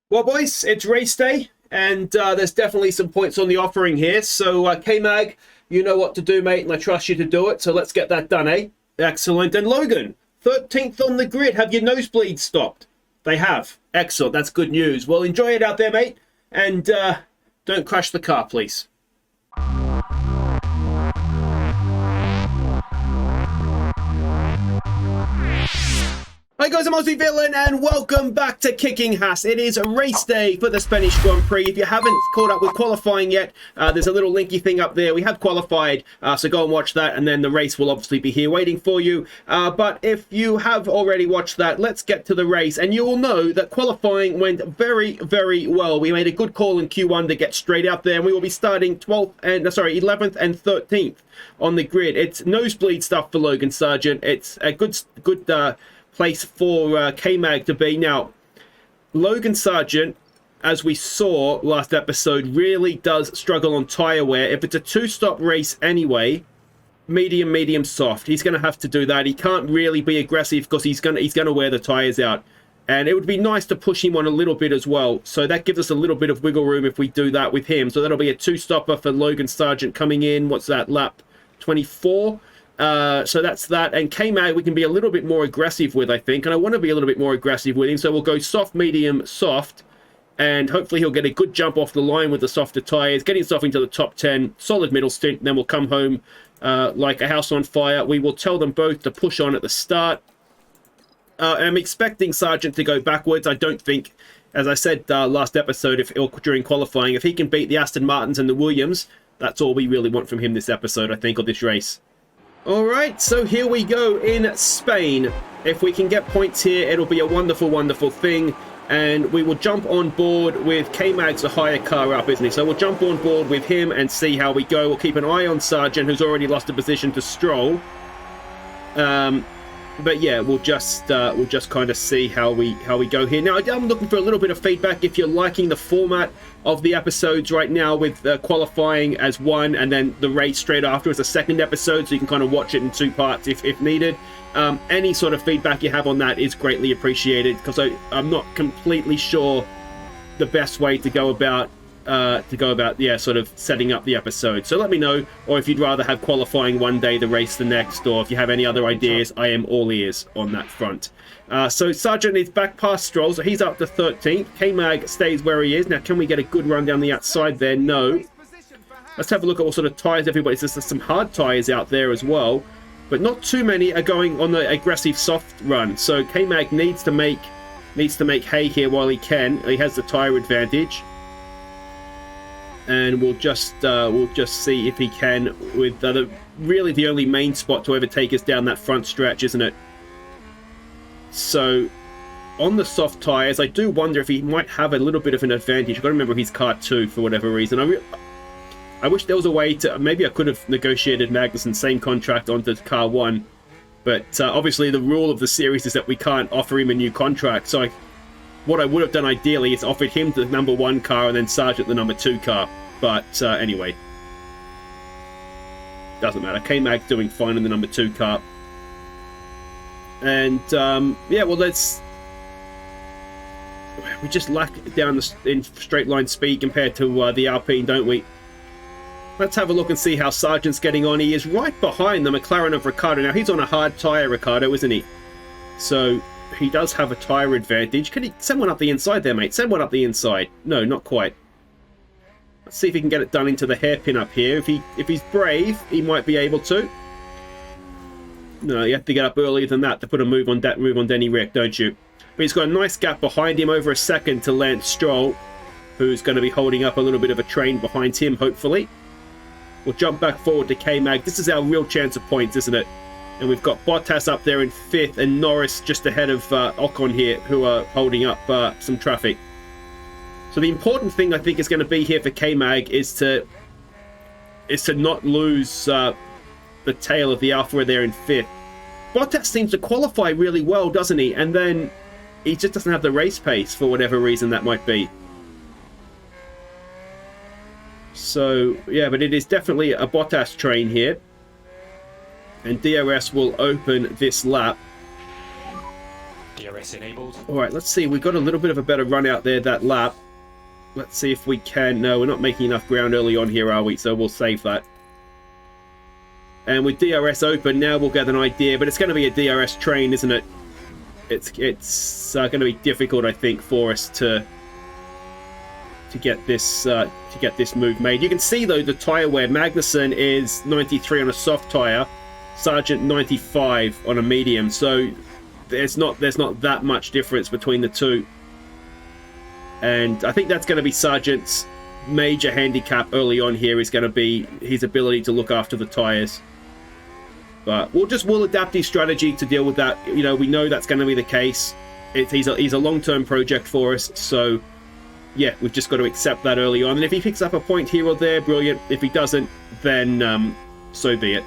Well, boys, it's race day, and there's definitely some points on the offering here. So, K-Mag, you know what to do, mate, and I trust you to do it. So let's get that done, eh? Excellent. And Logan, 13th on the grid. Have your nosebleeds stopped? They have. Excellent. That's good news. Well, enjoy it out there, mate, and don't crash the car, please. Hi guys, I'm Aussie Villain and welcome back to Kicking Haas. It is a race day for the Spanish Grand Prix. If you haven't caught up with qualifying yet, there's a little linky thing up there. We have qualified, so go and watch that, and then the race will obviously be here waiting for you. But if you have already watched that, let's get to the race, and you will know that qualifying went very, very well. We made a good call in Q1 to get straight out there, and we will be starting 11th and 13th on the grid. It's nosebleed stuff for Logan Sargeant. It's a good place for K-Mag to be. Now, Logan Sargeant, as we saw last episode, really does struggle on tyre wear. If it's a two-stop race anyway, medium, soft, he's going to have to do that. He can't really be aggressive because he's going to wear the tyres out. And it would be nice to push him on a little bit as well. So that gives us a little bit of wiggle room if we do that with him. So that'll be a two-stopper for Logan Sargeant coming in. What's that, lap 24? So that's that. And K-Mag we can be a little bit more aggressive with, I think. And I want to be a little bit more aggressive with him. So we'll go soft, medium, soft. And hopefully he'll get a good jump off the line with the softer tyres. Get himself into the top 10. Solid middle stint. And then we'll come home like a house on fire. We will tell them both to push on at the start. I'm expecting Sargeant to go backwards. I don't think, as I said last episode, or during qualifying, if he can beat the Aston Martins and the Williams, that's all we really want from him this episode, I think, or this race. Alright, so here we go in Spain. If we can get points here, it'll be a wonderful, wonderful thing. And we will jump on board with K-Mag's a higher car up, isn't he? So we'll jump on board with him and see how we go. We'll keep an eye on Sargeant, who's already lost a position to Stroll. But yeah, we'll just kind of see how we go here. Now, I'm looking for a little bit of feedback if you're liking the format of the episodes right now, with qualifying as one and then the race straight after as a second episode, so you can kind of watch it in two parts if needed. Any sort of feedback you have on that is greatly appreciated, because I'm not completely sure the best way to go about sort of setting up the episode. So let me know, or if you'd rather have qualifying one day, the race the next, or if you have any other ideas, I am all ears on that front. So Sargeant is back past Stroll, so he's up to 13th. K-Mag stays where he is. Now, can we get a good run down the outside there? No. Let's have a look at what sort of tyres everybody's. There's some hard tyres out there as well, but not too many are going on the aggressive soft run. So K-Mag needs to make hay here while he can. He has the tyre advantage. And we'll just see if he can with really the only main spot to overtake us down that front stretch, isn't it? So on the soft tyres, I do wonder if he might have a little bit of an advantage. I've got to remember he's car 2 for whatever reason. I wish there was a way to, maybe I could have negotiated Magnussen same contract onto car 1, but obviously the rule of the series is that we can't offer him a new contract. So what I would have done ideally is offered him the number 1 car and then Sargeant the number 2 car. But anyway, doesn't matter. K-Mag doing fine in the number 2 car. And yeah, well, we just lack down in straight line speed compared to the Alpine, don't we? Let's have a look and see how Sargeant's getting on. He is right behind the McLaren of Ricciardo. Now, he's on a hard tyre, Ricciardo, isn't he? So he does have a tyre advantage. Can he send one up the inside there, mate? Send one up the inside. No, not quite. Let's see if he can get it done into the hairpin up here. If he's brave, he might be able to. No, you have to get up earlier than that to put a move on Denny Rick, don't you? But he's got a nice gap behind him, over a second to Lance Stroll, who's going to be holding up a little bit of a train behind him, hopefully. We'll jump back forward to K-Mag. This is our real chance of points, isn't it? And we've got Bottas up there in 5th and Norris just ahead of Ocon here, who are holding up some traffic. So the important thing I think is going to be here for K-Mag is to not lose the tail of the Alpha there in 5th. Bottas seems to qualify really well, doesn't he? And then he just doesn't have the race pace for whatever reason that might be. So yeah, but it is definitely a Bottas train here. And DRS will open this lap. DRS enabled. All right, let's see. We got a little bit of a better run out there that lap. Let's see if we can. No, we're not making enough ground early on here, are we? So we'll save that. And with DRS open, now we'll get an idea. But it's going to be a DRS train, isn't it? It's going to be difficult, I think, for us to get this move made. You can see though the tire wear. Magnussen is 93 on a soft tire, Sargeant 95 on a medium. So there's not that much difference between the two. And I think that's going to be Sargeant's major handicap early on here, is going to be his ability to look after the tires. But we'll adapt his strategy to deal with that. You know, we know that's going to be the case. He's a long-term project for us, so yeah, we've just got to accept that early on. And if he picks up a point here or there, brilliant. If he doesn't, then so be it.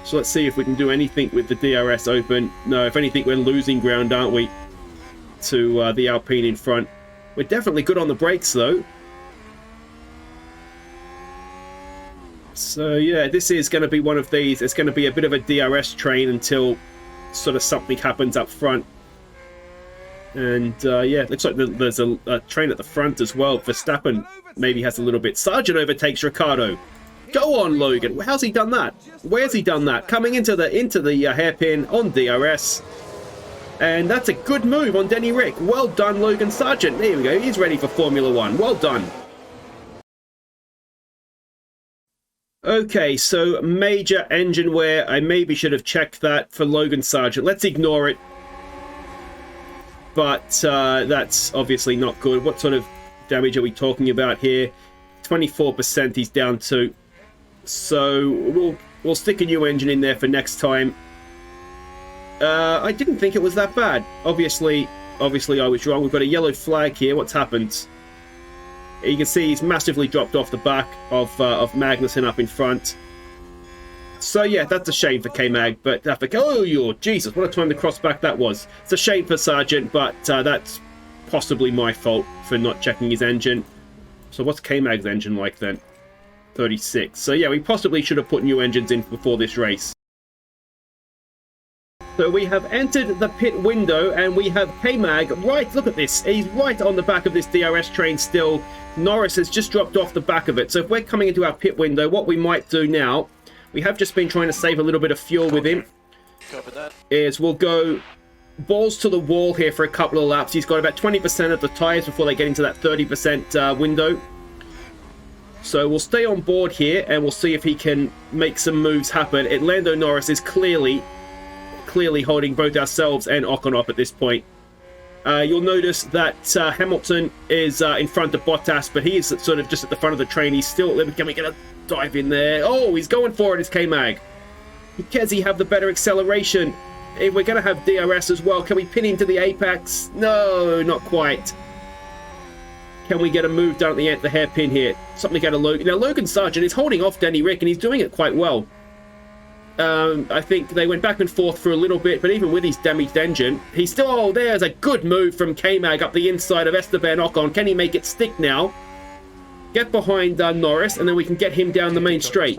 So let's see if we can do anything with the DRS open. No, if anything, we're losing ground, aren't we, to the Alpine in front. We're definitely good on the brakes, though. So yeah, this is going to be one of these. It's going to be a bit of a DRS train until sort of something happens up front. And yeah, it looks like there's a train at the front as well. Verstappen maybe has a little bit. Sargeant overtakes Ricciardo. Go on, Logan. How's he done that? Where's he done that? Coming into the hairpin on DRS. And that's a good move on Denny Rick. Well done, Logan Sargeant. There we go. He's ready for Formula One. Well done. Okay, so major engine wear. I maybe should have checked that for Logan Sargeant. Let's ignore it. But that's obviously not good. What sort of damage are we talking about here? 24% he's down to. So we'll stick a new engine in there for next time. I didn't think it was that bad. Obviously I was wrong. We've got a yellow flag here. What's happened? You can see he's massively dropped off the back of Magnussen up in front. So yeah, that's a shame for K-Mag, but oh, Jesus, what a time to cross back that was. It's a shame for Sargeant, but that's possibly my fault for not checking his engine. So what's K-Mag's engine like then? 36. So yeah, we possibly should have put new engines in before this race. So we have entered the pit window and we have K-Mag right, look at this, he's right on the back of this DRS train still. Norris has just dropped off the back of it. So if we're coming into our pit window, what we might do now, we have just been trying to save a little bit of fuel with him, is we'll go balls to the wall here for a couple of laps. He's got about 20% of the tyres before they get into that 30% window. So we'll stay on board here and we'll see if he can make some moves happen. Lando Norris is clearly holding both ourselves and Ocon up at this point. You'll notice that Hamilton is in front of Bottas, but he is sort of just at the front of the train. He's still... Can we get a dive in there? Oh, he's going for it, it's K-Mag. Does he have the better acceleration? If we're going to have DRS as well, can we pin into the apex? No, not quite. Can we get a move done at the hairpin here? Something out of Logan. Now, Logan Sargeant is holding off Denny Rick, and he's doing it quite well. I think they went back and forth for a little bit, but even with his damaged engine, he's still... Oh, there's a good move from K-Mag up the inside of Esteban Ocon. Can he make it stick now? Get behind Norris, and then we can get him down the main straight.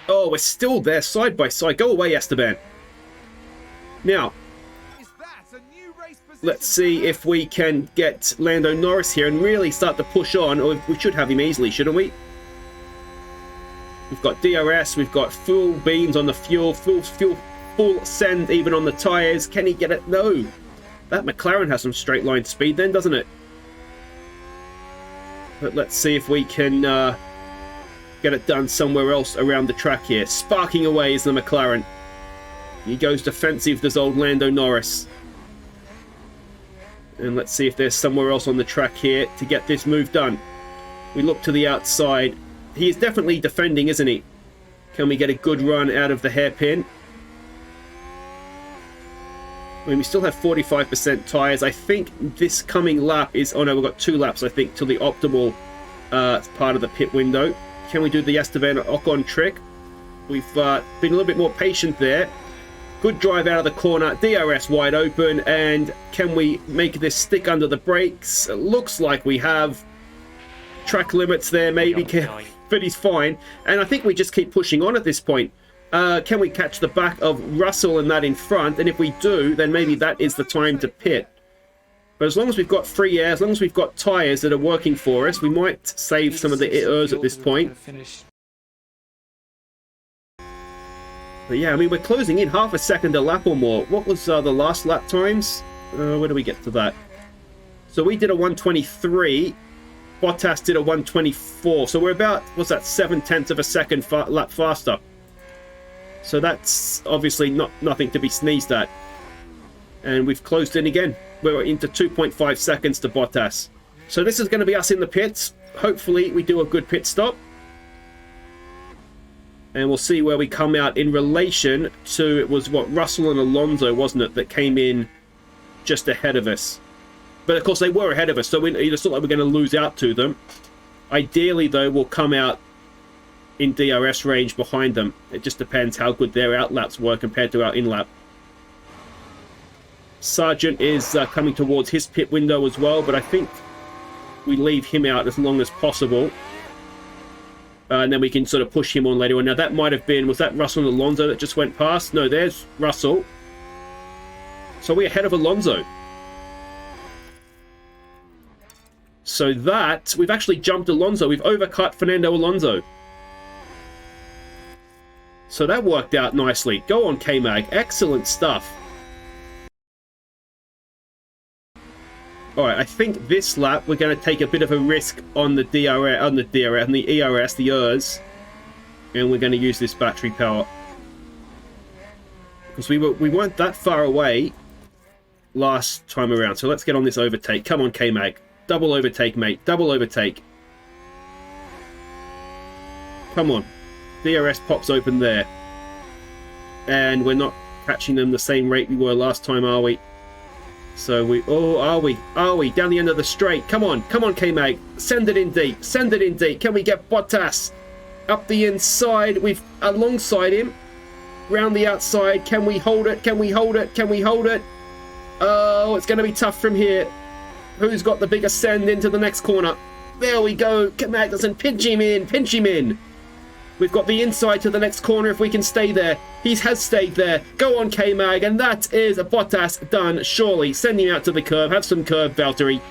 Oh, we're still there, side by side. Go away, Esteban. Now, let's see if we can get Lando Norris here and really start to push on. Or we should have him easily, shouldn't we? We've got DRS, we've got full beams on the fuel, full send even on the tyres. Can he get it? No. That McLaren has some straight line speed then, doesn't it? But let's see if we can get it done somewhere else around the track here. Sparking away is the McLaren. He goes defensive, does old Lando Norris. And let's see if there's somewhere else on the track here to get this move done. We look to the outside. He is definitely defending, isn't he? Can we get a good run out of the hairpin? I mean, we still have 45% tyres. I think this coming lap is... Oh no, we've got 2 laps, I think, till the optimal part of the pit window. Can we do the Esteban Ocon trick? We've been a little bit more patient there. Good drive out of the corner. DRS wide open. And can we make this stick under the brakes? It looks like we have. Track limits there, maybe. But he's fine. And I think we just keep pushing on at this point. Can we catch the back of Russell and that in front? And if we do, then maybe that is the time to pit. But as long as we've got free air, as long as we've got tyres that are working for us, we might save some of the errors at this point. But yeah, I mean, we're closing in half a second a lap or more. What was the last lap times? Where do we get to that? So we did a 123. Bottas did a 124. So we're about, what's that, 7/10 of a second lap faster. So that's obviously nothing to be sneezed at. And we've closed in again. We're into 2.5 seconds to Bottas. So this is going to be us in the pits. Hopefully we do a good pit stop. And we'll see where we come out in relation to, it was what, Russell and Alonso, wasn't it, that came in just ahead of us. But of course they were ahead of us, so it's not like we're going to lose out to them. Ideally though, we'll come out in DRS range behind them. It just depends how good their out laps were compared to our in lap. Sargeant is coming towards his pit window as well, but I think we leave him out as long as possible. And then we can sort of push him on later on. Now that might have been, was that Russell and Alonso that just went past? No, there's Russell. So we're ahead of Alonso. So that, we've actually jumped Alonso. We've overcut Fernando Alonso. So that worked out nicely. Go on, K-Mag. Excellent stuff. Alright, I think this lap we're going to take a bit of a risk on the ERS, and we're going to use this battery power. Because we weren't that far away last time around. So let's get on this overtake. Come on, K-Mag. Double overtake, mate. Double overtake. Come on. DRS pops open there. And we're not catching them the same rate we were last time, are we? So we... Oh, are we? Are we? Down the end of the straight. Come on. Come on, K-Mag. Send it in deep. Send it in deep. Can we get Bottas up the inside? We've alongside him. Round the outside. Can we hold it? Can we hold it? Can we hold it? Oh, it's going to be tough from here. Who's got the bigger send into the next corner? There we go. Magnussen, pinch him in. Pinch him in. We've got the inside to the next corner if we can stay there. He has stayed there. Go on, K-Mag. And that is a Bottas done, surely. Send him out to the curb. Have some curb, Valtteri.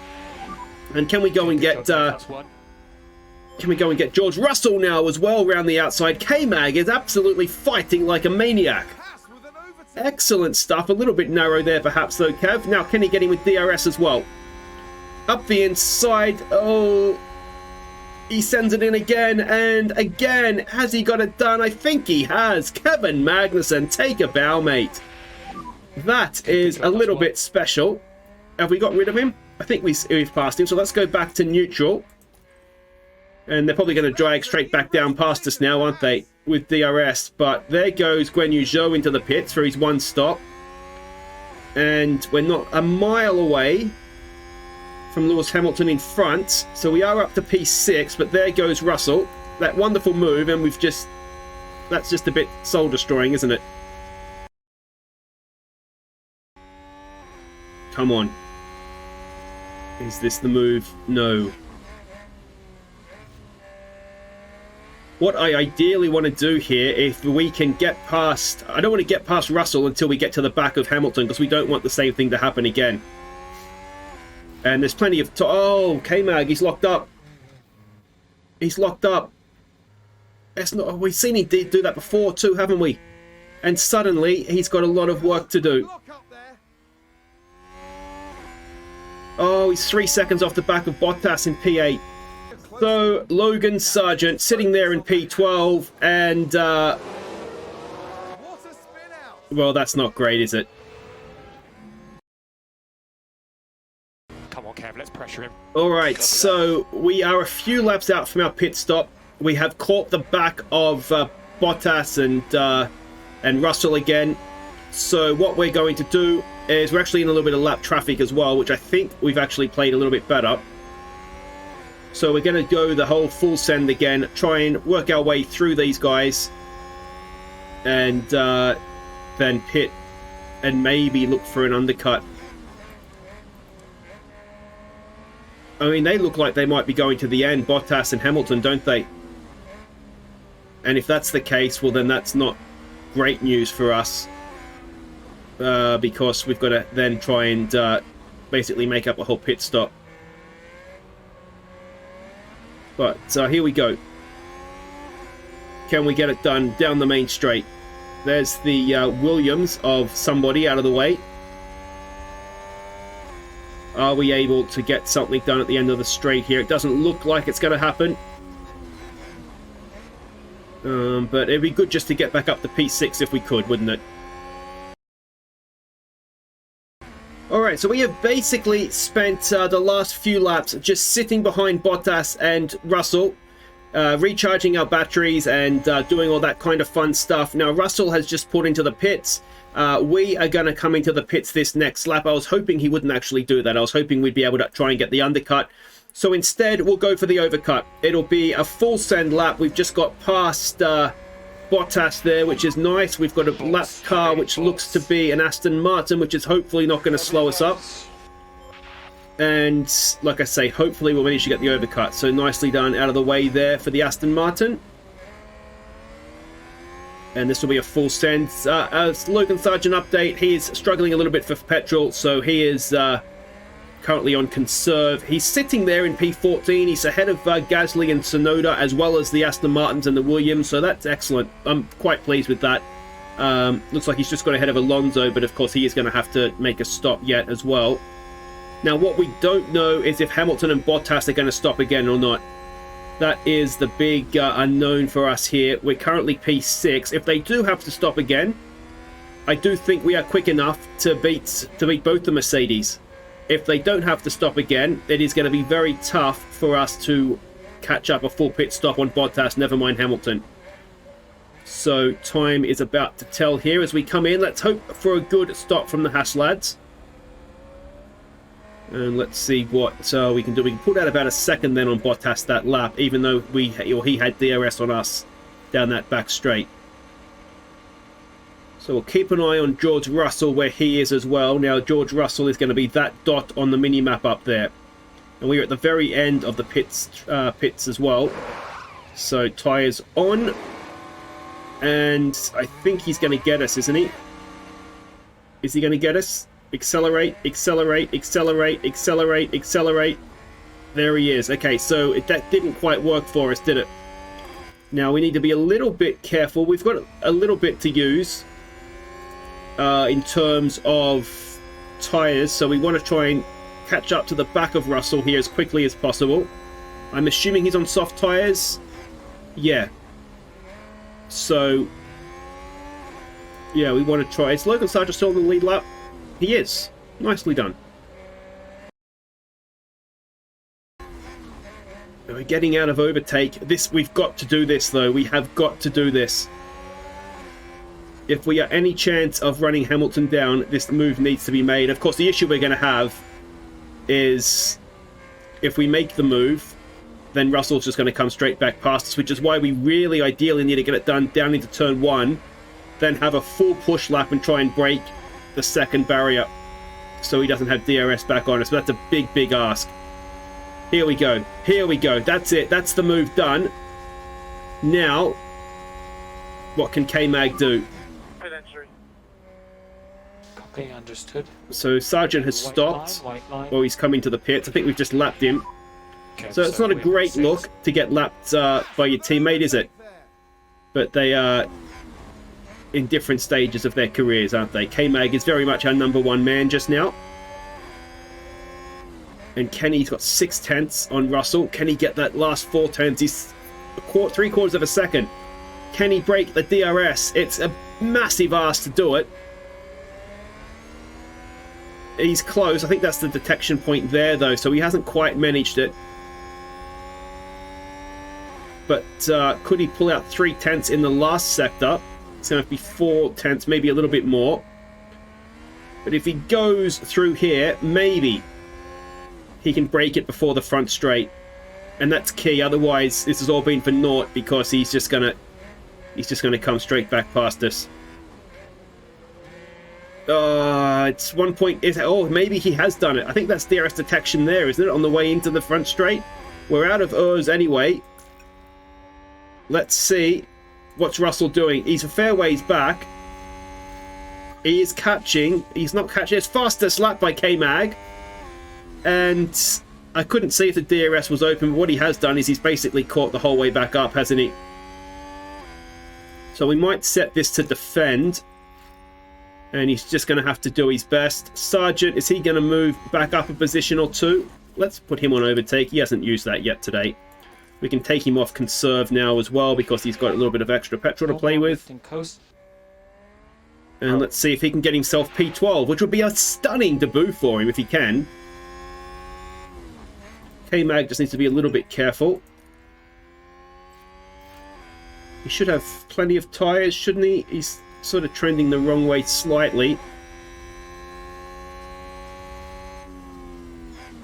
And can we go and get... can we go and get George Russell now as well round the outside? K-Mag is absolutely fighting like a maniac. Excellent stuff. A little bit narrow there perhaps though, Kev. Now can he get him with DRS as well? Up the inside. Oh, he sends it in again and again. Has he got it done? I think he has. Kevin Magnussen, take a bow, mate. That is a little bit special. Have we got rid of him? I think we've passed him. So let's go back to neutral. And they're probably going to drag straight back down past us now, aren't they? With DRS. But there goes Guan Yu Zhou into the pits for his one stop. And we're not a mile away from Lewis Hamilton in front, so we are up to P6, but there goes Russell. That wonderful move, and that's just a bit soul destroying, isn't it? Come on. Is this the move? No. What I ideally want to do here, if we can get past... I don't want to get past Russell until we get to the back of Hamilton, because we don't want the same thing to happen again. And there's plenty of... Oh, K-Mag, he's locked up. He's locked up. That's not... We've seen him do that before too, haven't we? And suddenly, he's got a lot of work to do. Oh, he's 3 seconds off the back of Bottas in P8. So, Logan Sargeant sitting there in P12, and... well, that's not great, is it? Come on, Kev, let's pressure him. Alright, so we are a few laps out from our pit stop. We have caught the back of Bottas and Russell again. So what we're going to do is we're actually in a little bit of lap traffic as well, which I think we've actually played a little bit better. So we're going to go the whole full send again, try and work our way through these guys, and then pit and maybe look for an undercut. I mean, they look like they might be going to the end, Bottas and Hamilton, don't they? And if that's the case, well, then that's not great news for us. Because we've got to then try and basically make up a whole pit stop. But here we go. Can we get it done down the main straight? There's the Williams of somebody out of the way. Are we able to get something done at the end of the straight here? It doesn't look like it's going to happen. But it'd be good just to get back up to P6 if we could, wouldn't it? Alright, so we have basically spent the last few laps just sitting behind Bottas and Russell, recharging our batteries and doing all that kind of fun stuff. Now, Russell has just pulled into the pits. We are going to come into the pits this next lap. I was hoping he wouldn't actually do that. I was hoping we'd be able to try and get the undercut. So instead, we'll go for the overcut. It'll be a full send lap. We've just got past Bottas there, which is nice. We've got a lap car which looks to be an Aston Martin, which is hopefully not going to slow us up. And like I say, hopefully we'll manage to get the overcut. So nicely done out of the way there for the Aston Martin. And this will be a full send. As Logan Sargeant update, he is struggling a little bit for petrol, so he is currently on conserve. He's sitting there in P14. He's ahead of Gasly and Tsunoda, as well as the Aston Martins and the Williams, so that's excellent. I'm quite pleased with that. Looks like he's just got ahead of Alonso, but of course he is going to have to make a stop yet as well. Now, what we don't know is if Hamilton and Bottas are going to stop again or not. That is the big unknown for us here. We're currently P6. If they do have to stop again, I do think we are quick enough to beat both the Mercedes. If they don't have to stop again, it is going to be very tough for us to catch up a full pit stop on Bottas, never mind Hamilton. So time is about to tell here as we come in. Let's hope for a good stop from the Haas lads. And let's see what we can do. We can pull out about a second then on Bottas that lap, even though he had DRS on us down that back straight. So we'll keep an eye on George Russell where he is as well. Now George Russell is going to be that dot on the mini-map up there. And we are at the very end of the pits as well. So tyres on. And I think he's going to get us, isn't he? Is he going to get us? Accelerate, accelerate, accelerate, accelerate, accelerate. There he is. Okay, so that didn't quite work for us, did it? Now we need to be a little bit careful. We've got a little bit to use in terms of tyres, so we want to try and catch up to the back of Russell here as quickly as possible. I'm assuming he's on soft tyres. Yeah. So, yeah, we want to try. Is Logan Sargeant still on the lead lap? He is. Nicely done. We're getting out of overtake. We've got to do this, though. We have got to do this. If we are any chance of running Hamilton down, this move needs to be made. Of course, the issue we're going to have is if we make the move, then Russell's just going to come straight back past us, which is why we really ideally need to get it done down into turn 1, then have a full push lap and try and break the second barrier so he doesn't have DRS back on us. But that's a big, big ask. Here we go. Here we go. That's it. That's the move done. Now, what can K-Mag do? Copy, understood. So Sargeant has stopped. Well, he's coming to the pits. I think we've just lapped him. Okay, so it's not a great look to get lapped by your teammate, is it? But they are in different stages of their careers, aren't they? K-Mag is very much our #1 man just now. And Kenny's got 0.6 on Russell. Can he get that last 0.4? He's 3/4 of a second. Can he break the DRS? It's a massive ask to do it. He's close. I think that's the detection point there, though, so he hasn't quite managed it. But could he pull out 0.3 in the last sector? It's going to be 0.4, maybe a little bit more. But if he goes through here, maybe he can break it before the front straight. And that's key. Otherwise, this has all been for naught because he's just going to come straight back past us. It's 1 point. Oh, maybe he has done it. I think that's DRS detection there, isn't it? On the way into the front straight. We're out of Urs anyway. Let's see. What's Russell doing? He's a fair ways back. He is catching. He's not catching. It's fastest lap by K-Mag. And I couldn't see if the DRS was open, but what he has done is he's basically caught the whole way back up, hasn't he? So we might set this to defend. And he's just going to have to do his best. Sargeant, is he going to move back up a position or two? Let's put him on overtake. He hasn't used that yet today. We can take him off conserve now as well because he's got a little bit of extra petrol to play with. And let's see if he can get himself P12, which would be a stunning debut for him if he can. K-Mag just needs to be a little bit careful. He should have plenty of tyres, shouldn't he? He's sort of trending the wrong way slightly.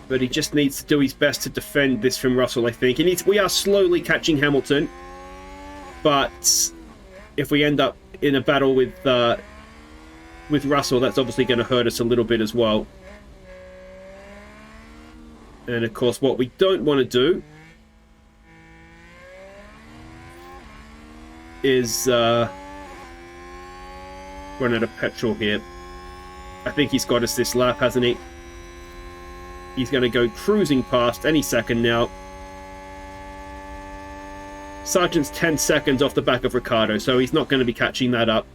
But he just needs to do his best to defend this from Russell, I think. We are slowly catching Hamilton. But if we end up in a battle with Russell, that's obviously going to hurt us a little bit as well. And of course, what we don't want to do is run out of petrol here. I think he's got us this lap, hasn't he? He's going to go cruising past any second now. Sargeant's 10 seconds off the back of Ricciardo, so he's not going to be catching that up.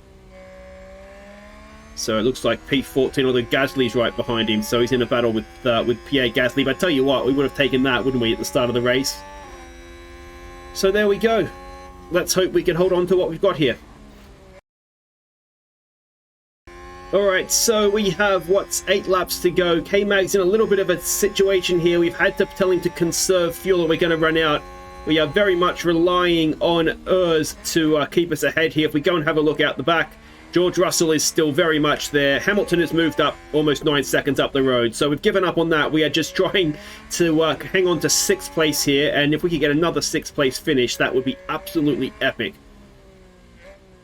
So it looks like P14, although Gasly's right behind him, so he's in a battle with Pierre Gasly. But I tell you what, we would have taken that, wouldn't we, at the start of the race? So there we go. Let's hope we can hold on to what we've got here. Alright, so we have, 8 laps to go. K-Mag's in a little bit of a situation here. We've had to tell him to conserve fuel or we're going to run out. We are very much relying on ERS to keep us ahead here. If we go and have a look out the back, George Russell is still very much there. Hamilton has moved up almost 9 seconds up the road. So we've given up on that. We are just trying to hang on to 6th place here. And if we could get another 6th place finish, that would be absolutely epic.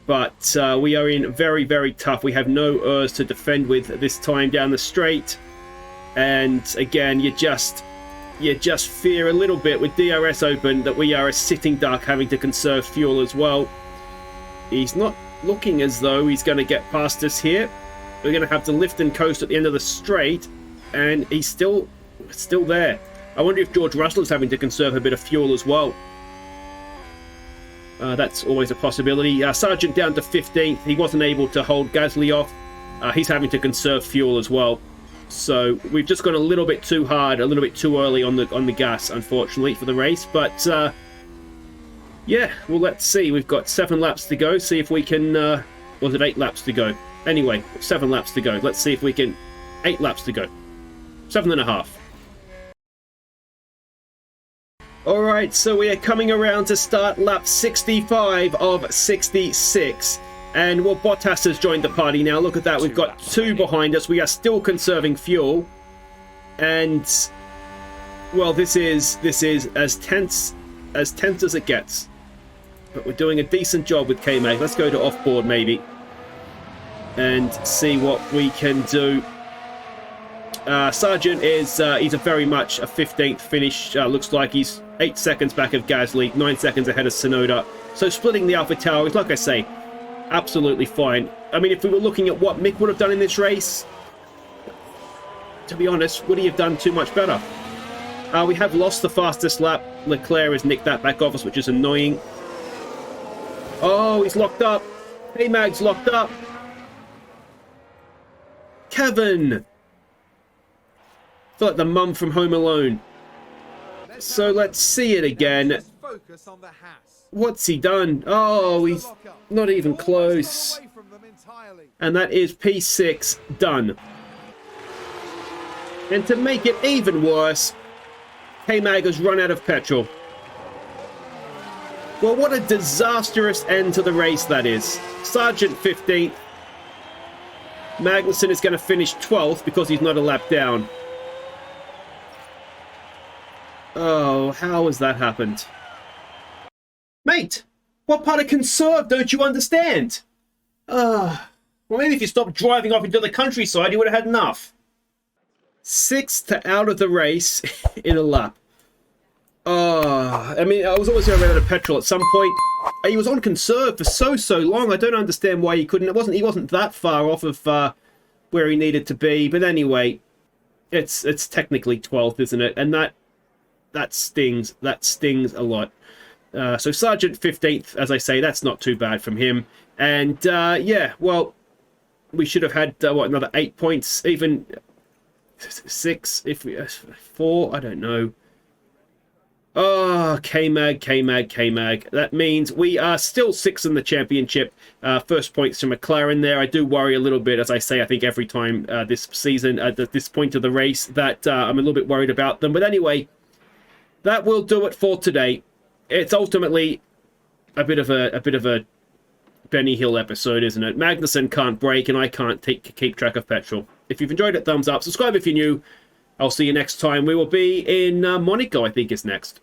But we are in very, very tough. We have no ERS to defend with this time down the straight. And again, you just fear a little bit with DRS open that we are a sitting duck having to conserve fuel as well. He's not looking as though he's going to get past us here. We're going to have to lift and coast at the end of the straight. And he's still there. I wonder if George Russell is having to conserve a bit of fuel as well. That's always a possibility. Sargeant down to 15th. He wasn't able to hold Gasly off. He's having to conserve fuel as well. So we've just gone a little bit too hard, a little bit too early on the gas, unfortunately, for the race. But yeah, well, let's see. We've got 7 laps to go. See if we can... was it 8 laps to go? Anyway, 7 laps to go. Let's see if we can... 8 laps to go. 7.5. Alright, so we are coming around to start lap 65 of 66. And well, Bottas has joined the party now. Look at that. We've got 2 behind us. We are still conserving fuel. And well, this is as tense as it gets. But we're doing a decent job with K-Mag. Let's go to off-board maybe and see what we can do. Sargeant is he's a very much a 15th finish. Looks like he's 8 seconds back of Gasly, 9 seconds ahead of Tsunoda. So splitting the AlphaTauri is, like I say, absolutely fine. I mean, if we were looking at what Mick would have done in this race, to be honest, would he have done too much better? We have lost the fastest lap. Leclerc has nicked that back off us, which is annoying. Oh, he's locked up. K-Mag's locked up. Kevin! I feel like the mum from Home Alone. So let's see it again. What's he done? Oh, he's not even close. And that is P6 done. And to make it even worse, K-Mag has run out of petrol. Well, what a disastrous end to the race that is. Sargeant 15th. Magnussen is going to finish 12th because he's not a lap down. Oh, how has that happened? Mate, what part of conserve don't you understand? Well, maybe if you stopped driving off into the countryside, you would have had enough. 6th out of the race in a lap. I mean, I was always going to run out of petrol at some point. he was on conserve for so long. I don't understand why he couldn't. He wasn't that far off of where he needed to be. But anyway, it's technically 12th, isn't it? And that stings. That stings a lot. So Sargeant 15th, as I say, that's not too bad from him. And yeah, well, we should have had what, another 8 points, even 6, if we 4. I don't know. Oh, K-Mag. That means we are still 6th in the championship. First points to McLaren there. I do worry a little bit, as I say, I think every time this season, at this point of the race, that I'm a little bit worried about them. But anyway, that will do it for today. It's ultimately a bit of a Benny Hill episode, isn't it? Magnussen can't brake, and I can't keep track of petrol. If you've enjoyed it, thumbs up. Subscribe if you're new. I'll see you next time. We will be in Monaco, I think is next.